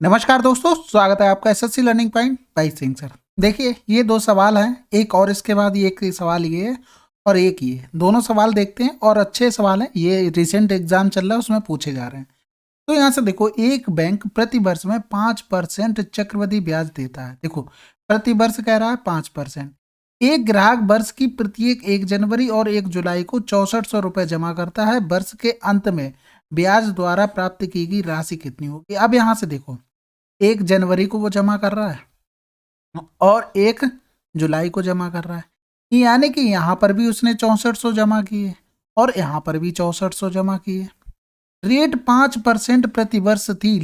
नमस्कार दोस्तों, स्वागत है आपका SSC learning point by Singh sir. देखिए ये दो सवाल हैं, एक और इसके बाद ये एक सवाल ये है और एक ये। दोनों सवाल देखते हैं और अच्छे सवाल हैं, ये रिसेंट एग्जाम चल रहा है उसमें पूछे जा रहे हैं। तो यहाँ से देखो, एक बैंक प्रति वर्ष में 5% चक्रवृद्धि ब्याज देता है। देखो प्रति वर्ष कह रहा है 5%। एक ग्राहक वर्ष की प्रत्येक 1 जनवरी और 1 जुलाई को 6400 रुपये जमा करता है। वर्ष के अंत में ब्याज द्वारा प्राप्त की गई राशि कितनी होगी? अब यहाँ से देखो, 1 जनवरी को वो जमा कर रहा है और 1 जुलाई को जमा कर रहा है, यानी कि यहाँ पर भी उसने 6400 जमा किए और यहाँ पर भी 6400 जमा किए। रेट 5% प्रति वर्ष थी,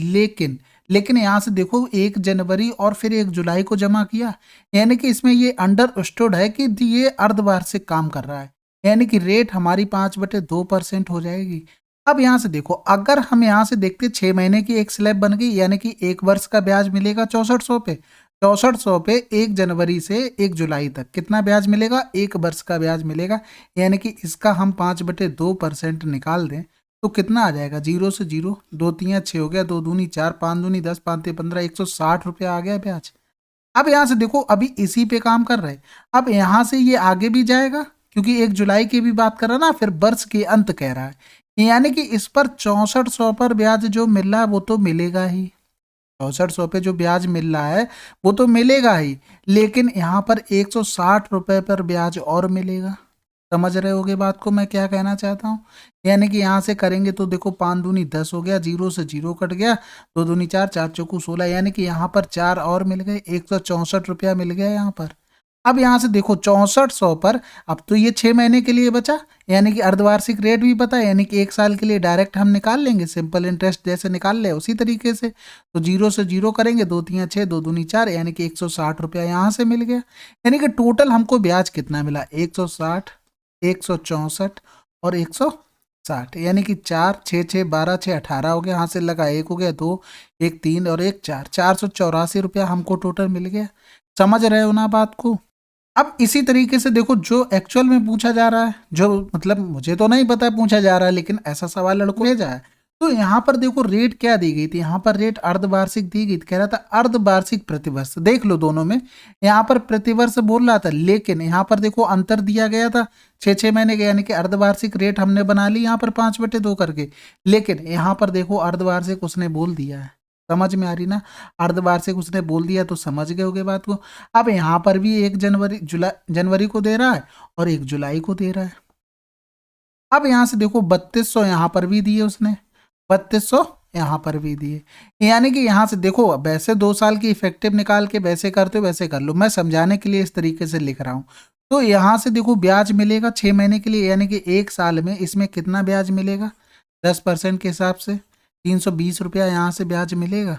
लेकिन यहाँ से देखो 1 जनवरी और फिर 1 जुलाई को जमा किया, यानी कि इसमें ये अंडरस्टूड है कि ये अर्धवार्षिक काम कर रहा है, यानी कि रेट हमारी 5/2% हो जाएगी। अब यहाँ से देखो, अगर हम यहाँ से देखते 6 महीने की एक स्लैब बन गई, यानी कि 1 वर्ष का ब्याज मिलेगा 6400 पे। 6400 पे 1 जनवरी से 1 जुलाई तक कितना ब्याज मिलेगा? 1 वर्ष का ब्याज मिलेगा, यानी कि इसका हम 5/2% निकाल दें तो कितना आ जाएगा? 0 से 0, 2 तियाँ 6 हो गया, 2 दूनी 4, 5 दूनी 10, 5 ते 15, 160 रुपया आ गया ब्याज। अब यहाँ से देखो, अभी इसी पे काम कर रहे हैं। अब यहाँ से ये आगे भी जाएगा क्योंकि 1 जुलाई की भी बात कर रहा ना, फिर वर्ष के अंत कह रहा है, यानी कि इस पर 6400 पर ब्याज जो मिल रहा है वो तो मिलेगा ही। 6400 पे जो ब्याज मिल रहा है वो तो मिलेगा ही, लेकिन यहाँ पर 160 रुपये पर ब्याज और मिलेगा। समझ रहे होगे बात को मैं क्या कहना चाहता हूँ? यानी कि यहाँ से करेंगे तो देखो 5 दूनी 10 हो गया, 0 से 0 कट गया, 2 दूनी 4, 4 चौकू 16, यानी कि यहाँ पर 4 और मिल गए, 164 रुपया मिल गया यहाँ पर। अब यहाँ से देखो 6400 पर, अब तो ये 6 महीने के लिए बचा, यानी कि अर्धवार्षिक रेट भी पता है, यानी कि 1 साल के लिए डायरेक्ट हम निकाल लेंगे, सिंपल इंटरेस्ट जैसे निकाल ले उसी तरीके से। तो 0 से 0 करेंगे, 2 तियाँ 6, 2 दूनी 4, यानी कि 160 रुपया यहाँ से मिल गया। यानी कि टोटल हमको ब्याज कितना मिला? 160, 164 और 160, यानी कि 4, 6, 6, 12, 6, 18 हो गया, यहाँ से लगा 1 हो गया, 2, 1 3 और 1 4, 484 रुपया हमको टोटल मिल गया। समझ रहे हो ना बात को? अब इसी तरीके से देखो, जो एक्चुअल में पूछा जा रहा है, जो मतलब मुझे तो नहीं पता पूछा जा रहा है, लेकिन ऐसा सवाल लड़कों भेजा है। तो यहाँ पर देखो रेट क्या दी गई थी, यहाँ पर रेट अर्धवार्षिक दी गई थी, कह रहा था अर्धवार्षिक प्रतिवर्ष। देख लो दोनों में, यहाँ पर प्रतिवर्ष बोल रहा था, लेकिन यहाँ पर देखो अंतर दिया गया था 6 महीने के, यानी कि अर्धवार्षिक रेट हमने बना ली यहाँ पर 5/2 करके, लेकिन यहाँ पर देखो अर्धवार्षिक उसने बोल दिया है। समझ में आ रही ना? अर्धवार्षिक उसने बोल दिया तो समझ गए होगे बात को। अब यहाँ पर भी 1 जनवरी को दे रहा है और 1 जुलाई को दे रहा है। अब यहाँ से देखो 3200 यहाँ पर भी दिए उसने, 3200 यहाँ पर भी दिए, यानी कि यहाँ से देखो वैसे 2 साल की इफेक्टिव निकाल के वैसे करते हो वैसे कर लो, मैं समझाने के लिए इस तरीके से लिख रहा हूँ। तो यहाँ से देखो ब्याज मिलेगा 6 महीने के लिए, यानी कि 1 साल में इसमें कितना ब्याज मिलेगा? 10% के हिसाब से 320 रुपया यहाँ से ब्याज मिलेगा।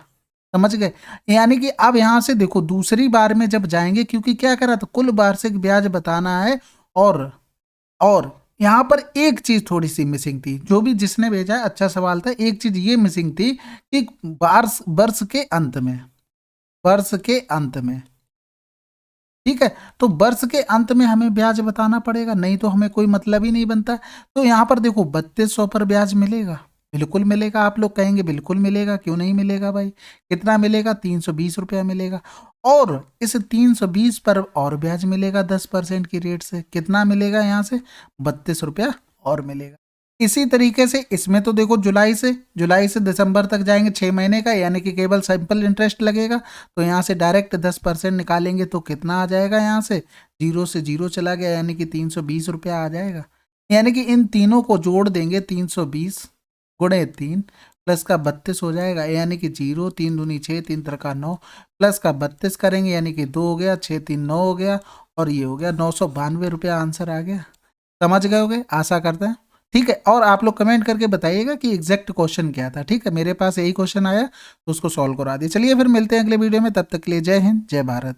समझ गए? यानी कि अब यहाँ से देखो दूसरी बार में जब जाएंगे, क्योंकि क्या करा था, कुल वार्षिक ब्याज बताना है, और यहाँ पर एक चीज थोड़ी सी मिसिंग थी, जो भी जिसने भेजा है अच्छा सवाल था, एक चीज ये मिसिंग थी कि वर्ष के अंत में, वर्ष के अंत में, ठीक है, तो वर्ष के अंत में हमें ब्याज बताना पड़ेगा, नहीं तो हमें कोई मतलब ही नहीं बनता। तो यहाँ पर देखो 3200 पर ब्याज मिलेगा, बिल्कुल मिलेगा। आप लोग कहेंगे बिल्कुल मिलेगा, क्यों नहीं मिलेगा भाई? कितना मिलेगा? 320 रुपया मिलेगा, और इस 320 पर और ब्याज मिलेगा 10% की रेट से, कितना मिलेगा? यहाँ से 32 रुपया और मिलेगा। इसी तरीके से इसमें तो देखो जुलाई से दिसंबर तक जाएंगे 6 महीने का, यानी कि केवल सिंपल इंटरेस्ट लगेगा, तो यहाँ से डायरेक्ट 10% निकालेंगे तो कितना आ जाएगा? यहाँ से 0 से 0 चला गया, यानी कि 320 रुपया आ जाएगा। यानी कि इन तीनों को जोड़ देंगे, 320 गुणे 3 प्लस का 32 हो जाएगा, यानी कि 0, 3 दूनी 6, 3 त्रिका 9, प्लस का 32 करेंगे, यानी कि 2 हो गया, 6 3 9 हो गया, और ये हो गया 992 रुपया आंसर आ गया। समझ गए होगे, आशा करते हैं। ठीक है, और आप लोग कमेंट करके बताइएगा कि एग्जैक्ट क्वेश्चन क्या था। ठीक है, मेरे पास यही क्वेश्चन आया तो उसको सॉल्व करा दिए। चलिए फिर मिलते हैं अगले वीडियो में, तब तक के लिए जय हिंद, जय भारत।